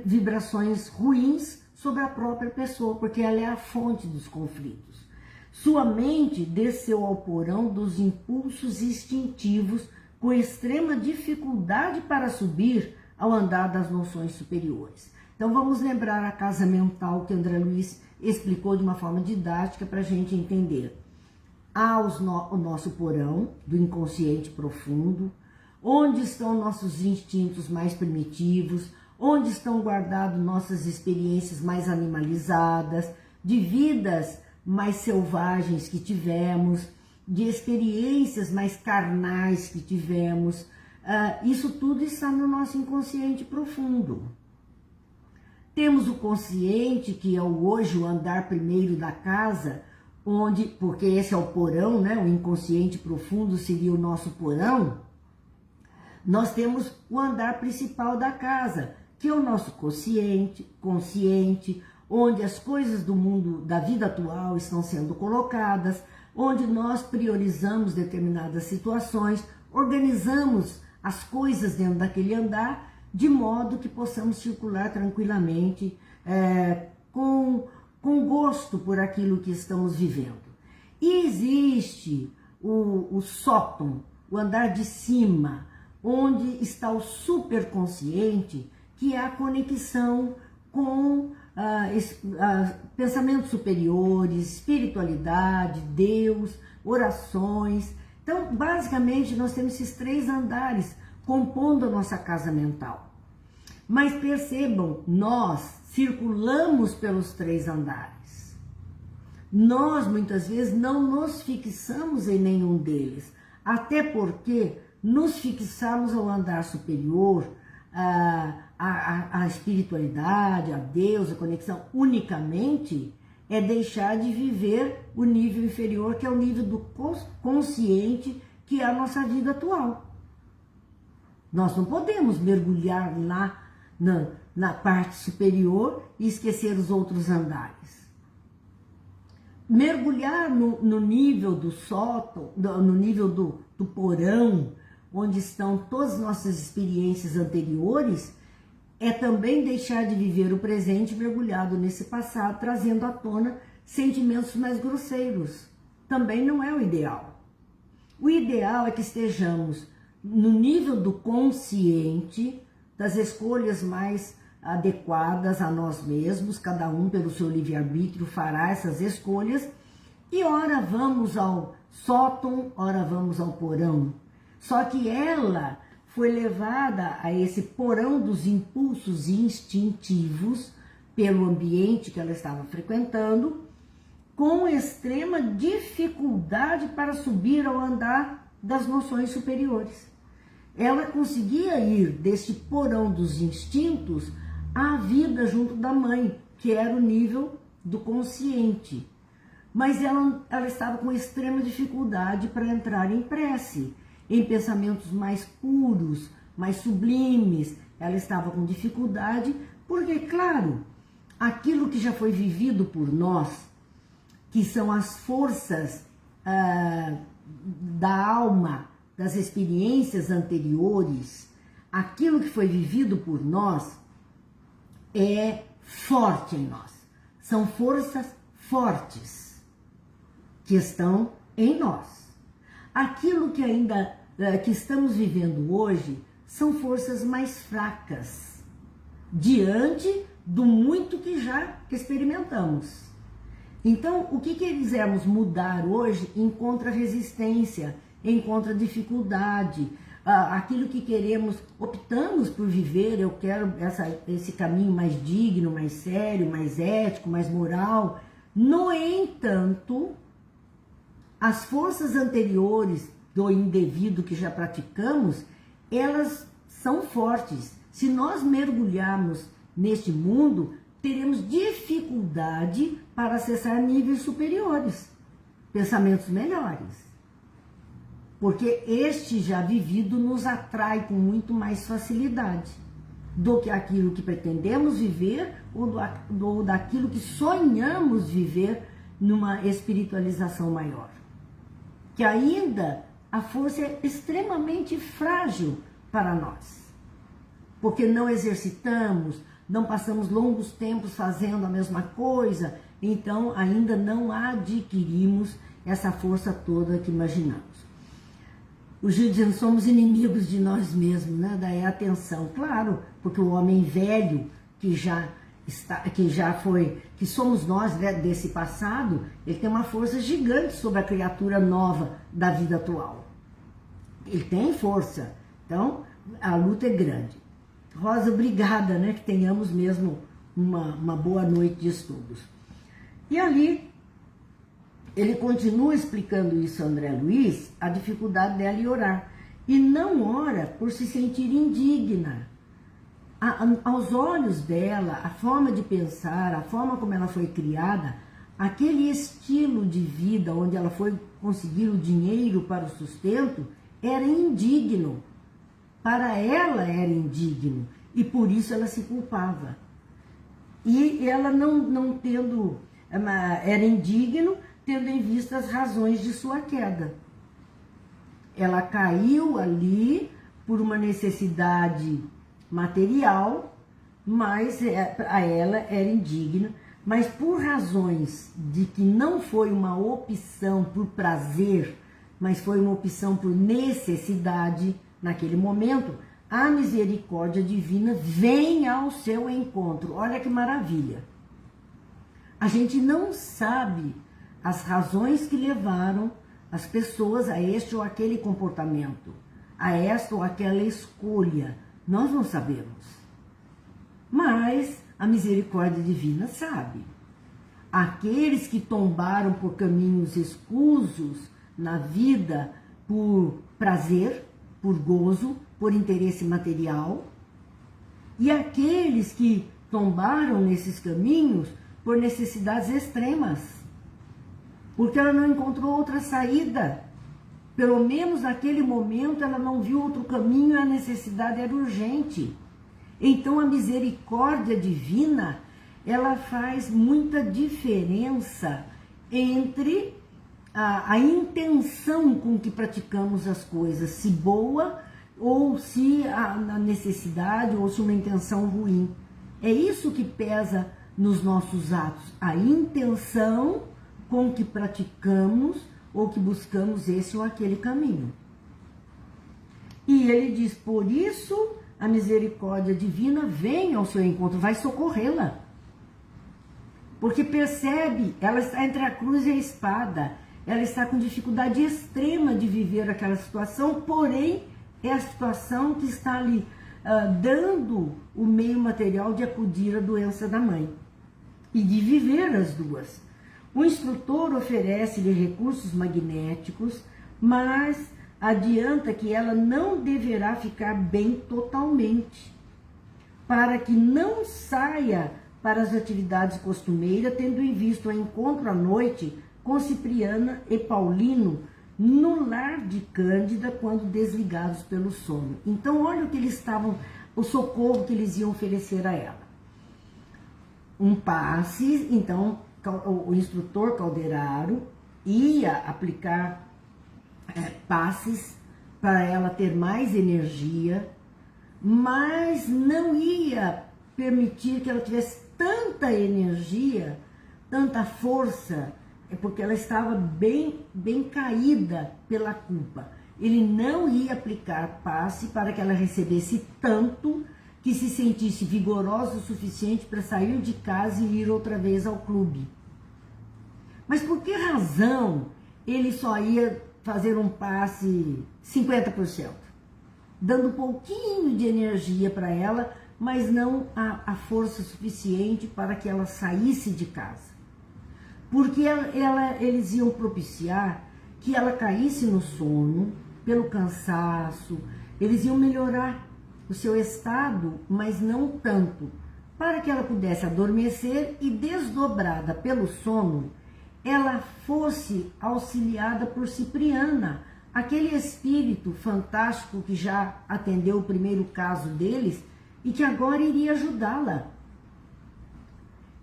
vibrações ruins sobre a própria pessoa, porque ela é a fonte dos conflitos. Sua mente desceu ao porão dos impulsos instintivos com extrema dificuldade para subir ao andar das noções superiores. Então vamos lembrar a casa mental que André Luiz explicou de uma forma didática para a gente entender. Há o nosso porão do inconsciente profundo, onde estão nossos instintos mais primitivos, onde estão guardadas nossas experiências mais animalizadas, de vidas mais selvagens que tivemos, de experiências mais carnais que tivemos. Isso tudo está no nosso inconsciente profundo. Temos o consciente, que é hoje o andar primeiro da casa, onde, porque esse é o porão, né? O inconsciente profundo seria o nosso porão. Nós temos o andar principal da casa, que é o nosso consciente, onde as coisas do mundo, da vida atual estão sendo colocadas, onde nós priorizamos determinadas situações, organizamos as coisas dentro daquele andar, de modo que possamos circular tranquilamente, com gosto por aquilo que estamos vivendo. E existe o sótão, o andar de cima, onde está o superconsciente, que é a conexão com pensamentos superiores, espiritualidade, Deus, orações. Então, basicamente, nós temos esses 3 andares compondo a nossa casa mental. Mas percebam, nós circulamos pelos 3 andares. Nós, muitas vezes, não nos fixamos em nenhum deles, até porque nos fixarmos ao andar superior, a espiritualidade, a Deus, a conexão unicamente, é deixar de viver o nível inferior, que é o nível do consciente, que é a nossa vida atual. Nós não podemos mergulhar lá na parte superior e esquecer os outros andares. Mergulhar no nível do sótão, no nível do porão, onde estão todas as nossas experiências anteriores, é também deixar de viver o presente mergulhado nesse passado, trazendo à tona sentimentos mais grosseiros. Também não é o ideal. O ideal é que estejamos no nível do consciente, das escolhas mais adequadas a nós mesmos, cada um pelo seu livre-arbítrio fará essas escolhas, e ora vamos ao sótão, ora vamos ao porão. Só que ela foi levada a esse porão dos impulsos instintivos pelo ambiente que ela estava frequentando, com extrema dificuldade para subir ao andar das noções superiores. Ela conseguia ir deste porão dos instintos à vida junto da mãe, que era o nível do consciente. Mas ela estava com extrema dificuldade para entrar em prece, em pensamentos mais puros, mais sublimes. Ela estava com dificuldade, porque, claro, aquilo que já foi vivido por nós, que são as forças da alma, das experiências anteriores, aquilo que foi vivido por nós é forte em nós. São forças fortes que estão em nós. Aquilo que ainda que estamos vivendo hoje são forças mais fracas diante do muito que já experimentamos. Então, o que quisermos mudar hoje encontra resistência, encontra dificuldade. Aquilo que queremos, optamos por viver, eu quero esse caminho mais digno, mais sério, mais ético, mais moral. No entanto, as forças anteriores do indevido que já praticamos, elas são fortes. Se nós mergulharmos neste mundo, teremos dificuldade para acessar níveis superiores, pensamentos melhores. Porque este já vivido nos atrai com muito mais facilidade do que aquilo que pretendemos viver ou daquilo que sonhamos viver numa espiritualização maior. Que ainda a força é extremamente frágil para nós, porque não exercitamos, não passamos longos tempos fazendo a mesma coisa, então ainda não adquirimos essa força toda que imaginamos. O Gil dizendo, somos inimigos de nós mesmos, né? Daí a atenção, claro, porque o homem velho que que somos nós, né, desse passado, ele tem uma força gigante sobre a criatura nova da vida atual. Ele tem força. Então, a luta é grande. Rosa, obrigada, né, que tenhamos mesmo uma boa noite de estudos. E ali, ele continua explicando isso a André Luiz, a dificuldade dela em orar. E não ora por se sentir indigna. Aos olhos dela, a forma de pensar, a forma como ela foi criada, aquele estilo de vida onde ela foi conseguir o dinheiro para o sustento, era indigno. Para ela era indigno. E por isso ela se culpava. E ela não tendo, era indigno, tendo em vista as razões de sua queda. Ela caiu ali por uma necessidade material, mas a ela era indigna, mas por razões de que não foi uma opção por prazer, mas foi uma opção por necessidade naquele momento, a misericórdia divina vem ao seu encontro. Olha que maravilha! A gente não sabe as razões que levaram as pessoas a este ou aquele comportamento, a esta ou aquela escolha. Nós não sabemos. Mas a misericórdia divina sabe. Aqueles que tombaram por caminhos escusos na vida por prazer, por gozo, por interesse material, e aqueles que tombaram nesses caminhos por necessidades extremas, porque ela não encontrou outra saída. Pelo menos naquele momento ela não viu outro caminho e a necessidade era urgente. Então a misericórdia divina, ela faz muita diferença entre a intenção com que praticamos as coisas, se boa ou se a necessidade ou se uma intenção ruim. É isso que pesa nos nossos atos, a intenção com que praticamos ou que buscamos esse ou aquele caminho. E ele diz, por isso a misericórdia divina vem ao seu encontro, vai socorrê-la. Porque percebe, ela está entre a cruz e a espada, ela está com dificuldade extrema de viver aquela situação, porém é a situação que está ali dando o meio material de acudir à doença da mãe e de viver as duas. O instrutor oferece-lhe recursos magnéticos, mas adianta que ela não deverá ficar bem totalmente, para que não saia para as atividades costumeiras, tendo em vista o encontro à noite com Cipriana e Paulino no lar de Cândida, quando desligados pelo sono. Então, olha o socorro que eles iam oferecer a ela. Um passe, então, o instrutor Calderaro ia aplicar passes para ela ter mais energia, mas não ia permitir que ela tivesse tanta energia, tanta força, porque ela estava bem caída pela culpa. Ele não ia aplicar passe para que ela recebesse tanto que se sentisse vigorosa o suficiente para sair de casa e ir outra vez ao clube. Mas por que razão ele só ia fazer um passe 50%? Dando um pouquinho de energia para ela, mas não a força suficiente para que ela saísse de casa. Porque eles iam propiciar que ela caísse no sono, pelo cansaço, eles iam melhorar o seu estado, mas não tanto, para que ela pudesse adormecer e, desdobrada pelo sono, ela fosse auxiliada por Cipriana, aquele espírito fantástico que já atendeu o primeiro caso deles e que agora iria ajudá-la.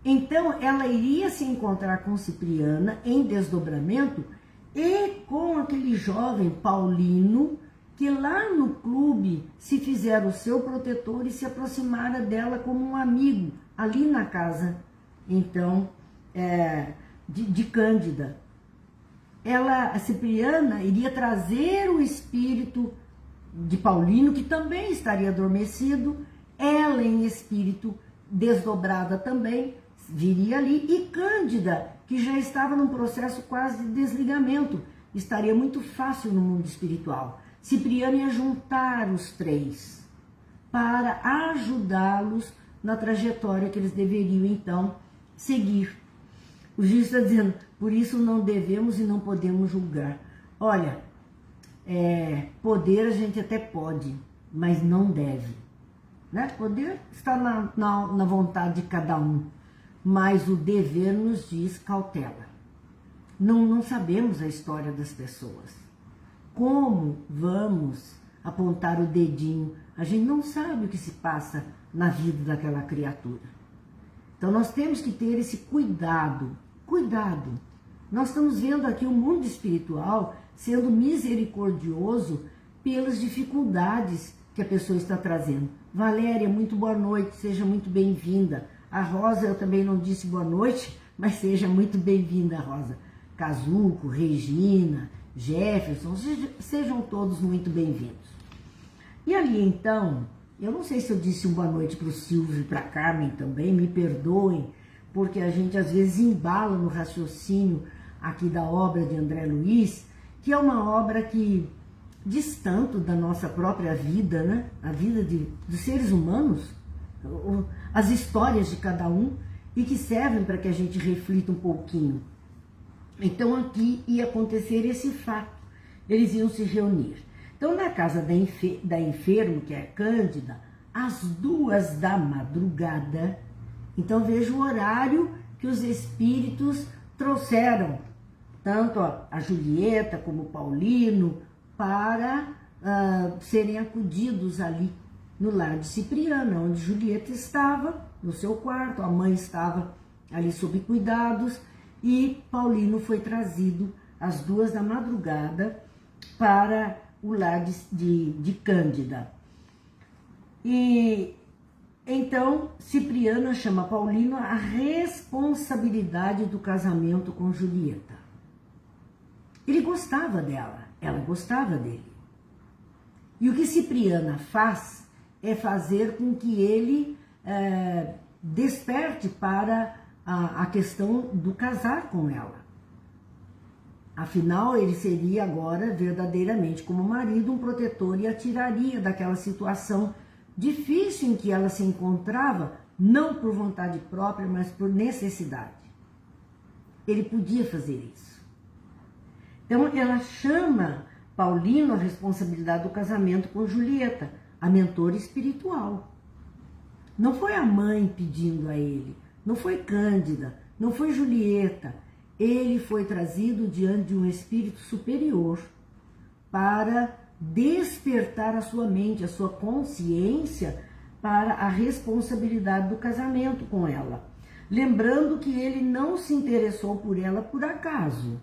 Então, ela iria se encontrar com Cipriana em desdobramento e com aquele jovem Paulino, que lá no clube se fizera o seu protetor e se aproximara dela como um amigo, ali na casa, então, de Cândida. A Cipriana, iria trazer o espírito de Paulino, que também estaria adormecido, ela em espírito desdobrada também, viria ali, e Cândida, que já estava num processo quase de desligamento, estaria muito fácil no mundo espiritual. Cipriano ia juntar os três para ajudá-los na trajetória que eles deveriam então seguir. O juiz está dizendo, por isso não devemos e não podemos julgar. Olha, poder a gente até pode, mas não deve. Né? Poder está na vontade de cada um, mas o dever nos diz cautela. Não sabemos a história das pessoas. Como vamos apontar o dedinho? A gente não sabe o que se passa na vida daquela criatura. Então nós temos que ter esse cuidado. Cuidado. Nós estamos vendo aqui o mundo espiritual sendo misericordioso pelas dificuldades que a pessoa está trazendo. Valéria, muito boa noite, seja muito bem-vinda. A Rosa, eu também não disse boa noite, mas seja muito bem-vinda, Rosa. Cazuco, Regina, Jefferson, sejam todos muito bem-vindos. E ali então, eu não sei se eu disse uma boa noite para o Silvio e para a Carmen também, me perdoem, porque a gente às vezes embala no raciocínio aqui da obra de André Luiz, que é uma obra que diz tanto da nossa própria vida, né? A vida dos seres humanos, as histórias de cada um, e que servem para que a gente reflita um pouquinho. Então aqui ia acontecer esse fato, eles iam se reunir. Então na casa da enferma, que é Cândida, às 2 da madrugada, então veja o horário que os espíritos trouxeram, tanto a Julieta como o Paulino, para serem acudidos ali no lar de Cipriana, onde Julieta estava no seu quarto, a mãe estava ali sob cuidados, e Paulino foi trazido às 2 da madrugada para o lar de Cândida. E então Cipriana chama Paulino a responsabilidade do casamento com Julieta. Ele gostava dela, ela gostava dele. E o que Cipriana faz é fazer com que ele desperte para a questão do casar com ela. Afinal, ele seria agora verdadeiramente como marido um protetor e a tiraria daquela situação difícil em que ela se encontrava, não por vontade própria, mas por necessidade. Ele podia fazer isso. Então, ela chama Paulino a responsabilidade do casamento com Julieta, a mentora espiritual. Não foi a mãe pedindo a ele, não foi Cândida, não foi Julieta. Ele foi trazido diante de um espírito superior para despertar a sua mente, a sua consciência para a responsabilidade do casamento com ela. Lembrando que ele não se interessou por ela por acaso.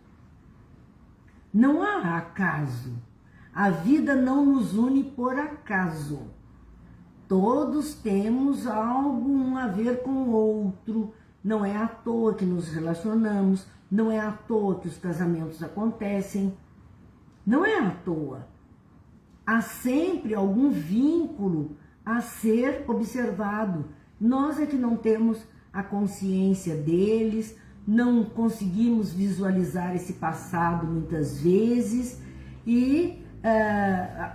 Não há acaso. A vida não nos une por acaso. Todos temos algo a ver com o outro. Não é à toa que nos relacionamos. Não é à toa que os casamentos acontecem. Não é à toa. Há sempre algum vínculo a ser observado. Nós é que não temos a consciência deles, não conseguimos visualizar esse passado muitas vezes. E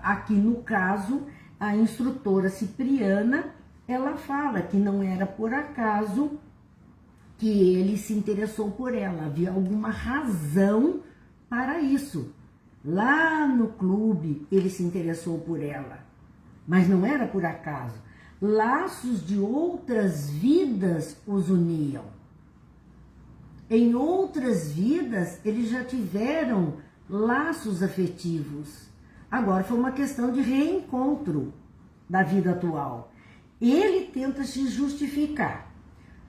aqui no caso, a instrutora Cipriana, ela fala que não era por acaso que ele se interessou por ela, havia alguma razão para isso. Lá no clube ele se interessou por ela, mas não era por acaso. Laços de outras vidas os uniam. Em outras vidas eles já tiveram laços afetivos. Agora foi uma questão de reencontro da vida atual. Ele tenta se justificar,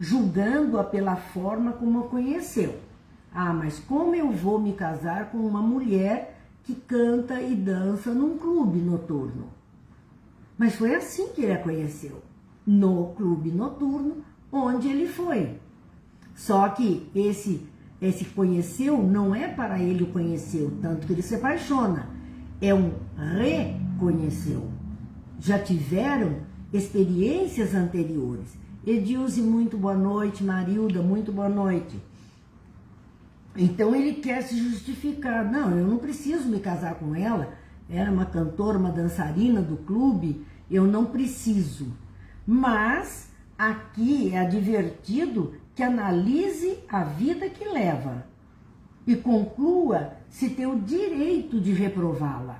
julgando-a pela forma como a conheceu. Ah, mas como eu vou me casar com uma mulher que canta e dança num clube noturno? Mas foi assim que ele a conheceu, no clube noturno onde ele foi. Só que esse conheceu não é para ele o conheceu, tanto que ele se apaixona. É um reconheceu. Já tiveram experiências anteriores. Edilze, muito boa noite. Marilda, muito boa noite. Então ele quer se justificar. Não, eu não preciso me casar com ela. Ela é uma cantora, uma dançarina do clube. Eu não preciso. Mas aqui é advertido que analise a vida que leva e conclua se tem o direito de reprová-la.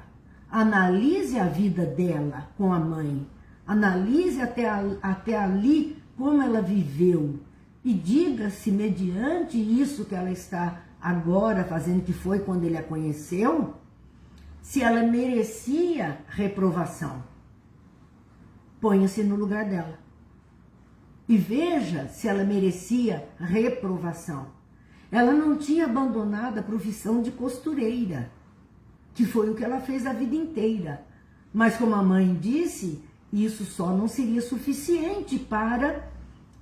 Analise a vida dela com a mãe. Analise até ali como ela viveu. E diga se mediante isso que ela está agora fazendo, que foi quando ele a conheceu, se ela merecia reprovação. Ponha-se no lugar dela. E veja se ela merecia reprovação. Ela não tinha abandonado a profissão de costureira, que foi o que ela fez a vida inteira. Mas como a mãe disse, isso só não seria suficiente para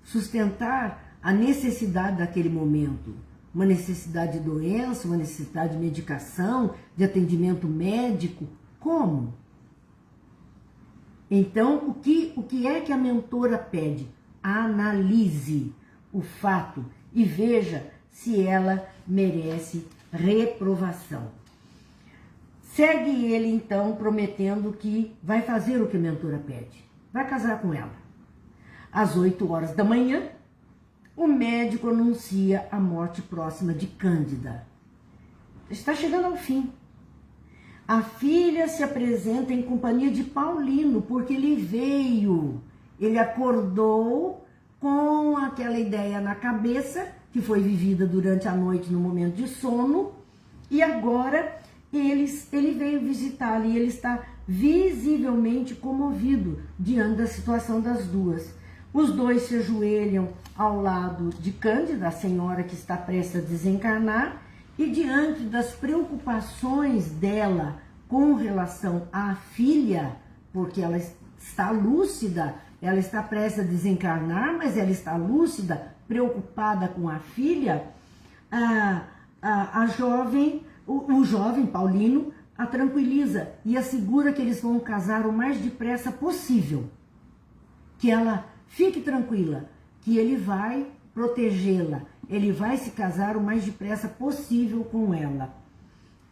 sustentar a necessidade daquele momento. Uma necessidade de doença, uma necessidade de medicação, de atendimento médico. Como? Então, o que é que a mentora pede? Analise o fato e veja se ela merece reprovação. Segue ele, então, prometendo que vai fazer o que a mentora pede. Vai casar com ela. Às 8 horas da manhã, o médico anuncia a morte próxima de Cândida. Está chegando ao fim. A filha se apresenta em companhia de Paulino, porque ele veio. Ele acordou com aquela ideia na cabeça, que foi vivida durante a noite no momento de sono, e agora ele veio visitá-la e ele está visivelmente comovido diante da situação das duas. Os dois se ajoelham ao lado de Cândida, a senhora que está prestes a desencarnar, e diante das preocupações dela com relação à filha, porque ela está lúcida, ela está prestes a desencarnar, mas ela está lúcida, preocupada com a filha, o jovem Paulino a tranquiliza e assegura que eles vão casar o mais depressa possível. Que ela fique tranquila, que ele vai protegê-la, ele vai se casar o mais depressa possível com ela.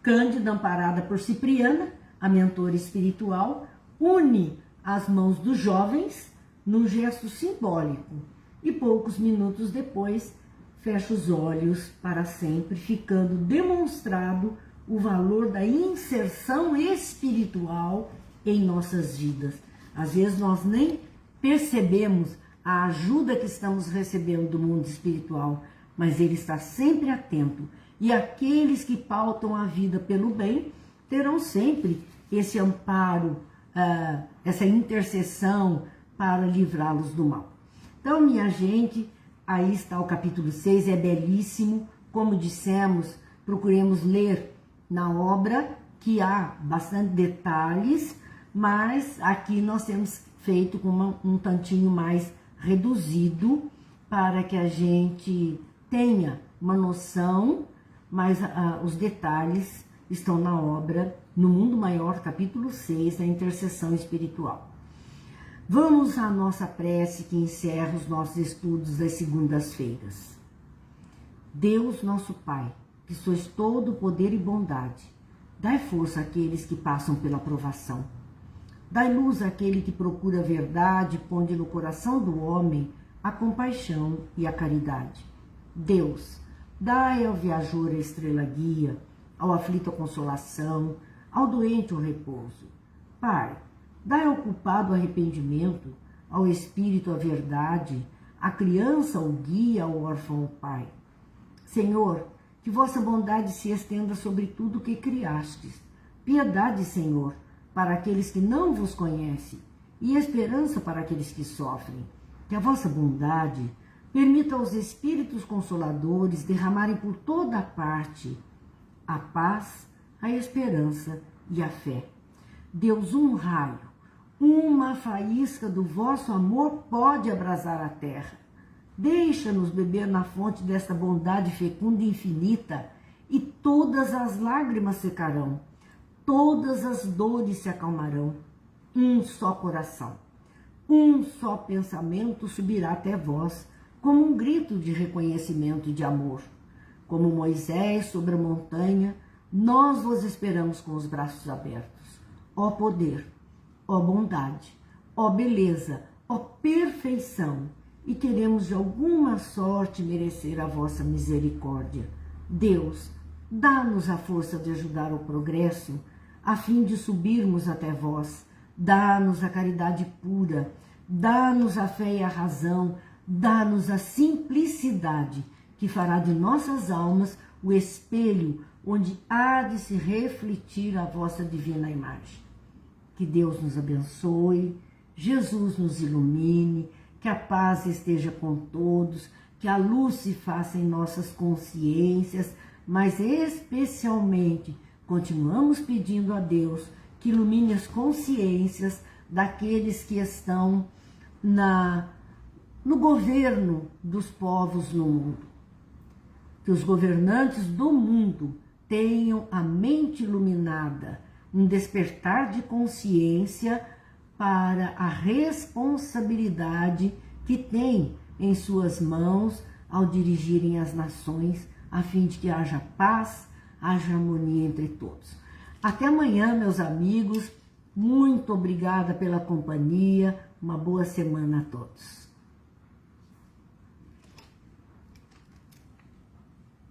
Cândida, amparada por Cipriana, a mentora espiritual, une as mãos dos jovens num gesto simbólico e poucos minutos depois fecha os olhos para sempre, ficando demonstrado o valor da inserção espiritual em nossas vidas. Às vezes nós nem percebemos a ajuda que estamos recebendo do mundo espiritual, mas ele está sempre atento. E aqueles que pautam a vida pelo bem terão sempre esse amparo, essa intercessão para livrá-los do mal. Então, minha gente, aí está o capítulo 6, é belíssimo. Como dissemos, procuremos ler na obra, que há bastante detalhes, mas aqui nós temos feito com um tantinho mais reduzido, para que a gente tenha uma noção, mas os detalhes estão na obra, no Mundo Maior, capítulo 6, da intercessão espiritual. Vamos à nossa prece que encerra os nossos estudos das segundas-feiras. Deus, nosso Pai, que sois todo poder e bondade, dai força àqueles que passam pela provação. Dai luz àquele que procura a verdade, ponde no coração do homem a compaixão e a caridade. Deus, dai ao viajor a estrela guia, ao aflito a consolação, ao doente o repouso. Pai, dai ao culpado o arrependimento, ao espírito a verdade, à criança o guia, ao órfão o pai. Senhor, que vossa bondade se estenda sobre tudo o que criastes. Piedade, Senhor, para aqueles que não vos conhecem, e esperança para aqueles que sofrem. Que a vossa bondade permita aos Espíritos Consoladores derramarem por toda a parte a paz, a esperança e a fé. Deus, um raio, uma faísca do vosso amor pode abrasar a terra. Deixa-nos beber na fonte desta bondade fecunda e infinita, e todas as lágrimas secarão, todas as dores se acalmarão. Um só coração, Um só pensamento subirá até vós, como um grito de reconhecimento e de amor. Como Moisés sobre a montanha, nós vos esperamos com os braços abertos. Ó poder, ó bondade, ó beleza, ó perfeição, e queremos de alguma sorte merecer a vossa misericórdia. Deus, dá-nos a força de ajudar o progresso, a fim de subirmos até vós. Dá-nos a caridade pura, dá-nos a fé e a razão, dá-nos a simplicidade, que fará de nossas almas o espelho onde há de se refletir a vossa divina imagem. Que Deus nos abençoe, Jesus nos ilumine, que a paz esteja com todos, que a luz se faça em nossas consciências, mas especialmente continuamos pedindo a Deus que ilumine as consciências daqueles que estão no governo dos povos no mundo. Que os governantes do mundo tenham a mente iluminada, um despertar de consciência para a responsabilidade que têm em suas mãos ao dirigirem as nações, a fim de que haja paz, haja harmonia entre todos. Até amanhã, meus amigos. Muito obrigada pela companhia. Uma boa semana a todos.